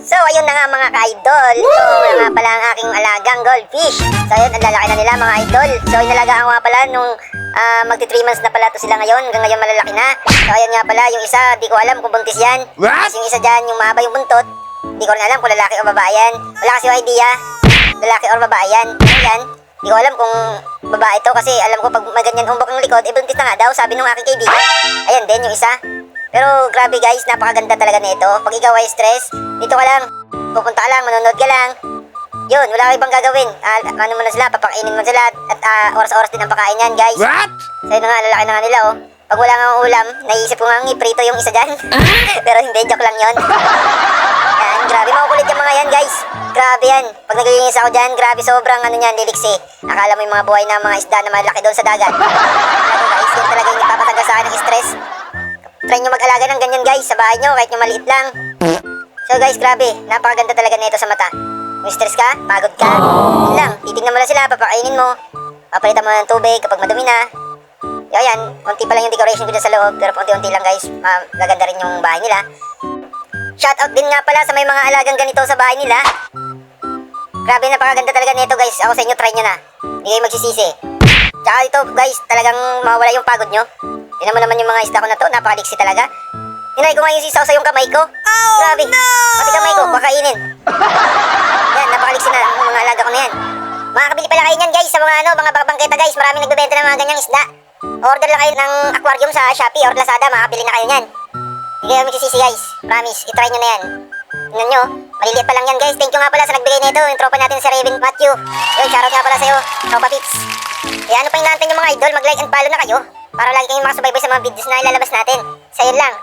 So, ayun na nga mga ka-idol. So, yun nga pala ang aking alagang goldfish. So, ayun, ang lalaki na nila mga idol. So, inalagaan ko nga pala nung magti 3 months na pala to sila ngayon. Hanggang ngayon malalaki na. So, ayun nga pala, yung isa, di ko alam kung buntis yan. Tapos yung isa dyan, yung mahaba yung buntot, di ko rin alam kung lalaki o babae yan. Wala kasi yung idea, lalaki or babae yan. Ayan, di ko alam kung babae to kasi alam ko pag may ganyan umbok ng likod, buntis na nga daw, sabi nung aking kaibigan. Ayan din yung isa. Pero grabe guys, napakaganda talaga nito. Pag ikaw ay stress, dito ka lang, pupunta ka lang, manonood ka lang. Yun, wala kang ibang gagawin. Ano mo na sila, papakainin mo sila. At oras-oras din ang pakain yan guys. What? So yun na nga, lalaki na nga nila oh. Pag wala nga ulam, naisip ko nga iprito yung isa dyan. Pero hindi, joke lang yun. Yan, grabe, makukulit yung mga yan guys. Grabe yan. Pag naglilinis ako dyan, grabe, sobrang ano yan, liliksi. Akala mo yung mga buhay na mga isda na malaki doon sa dagat. Ano guys, yun talaga yung ipapatagal sa akin ng stress. Try nyo mag-alaga ng ganyan guys sa bahay nyo kahit nyo maliit lang. So guys, grabe, napakaganda talaga nito sa mata. Kung stress ka, pagod ka, yun lang, titignan mo lang sila, papakainin mo, papalitan mo ng tubig kapag madumi na. Yan, unti pa lang yung decoration ko dyan sa loob, pero unti-unti lang guys, maganda rin yung bahay nila. Shoutout din nga pala sa may mga alagang ganito sa bahay nila. Grabe, napakaganda talaga nito guys, ako sa inyo, try nyo na, hindi kayo magsisisi. Tsaka ito guys, talagang mawala yung pagod nyo. Tignan mo naman yung mga isda ko na to, napakaliksi talaga. Hinay ko nga yung sisaw sa yung kamay ko. Grabe, pati kamay ko, kakainin. Yan, napakaliksi na yung mga alaga ko na yan. Makakabili pala kayo niyan guys sa mga mga bangketa guys. Maraming nagbebenta ng mga ganyang isda. Order lang kayo ng aquarium sa Shopee or Lazada, makakabili na kayo niyan. Hindi kayo magsisisi guys, promise, itry nyo na yan. Tingnan nyo, maliliit pa lang yan guys. Thank you nga pala sa nagbigay nito, yung tropa natin si Raven Matthew. Yun, shoutout nga pala sa'yo, tropa Pits. Kaya ano pa yung natin yung mga idol, mag-like and follow na kayo para lagi kayong makasubaybay sa mga videos na ilalabas natin. Sa yun lang.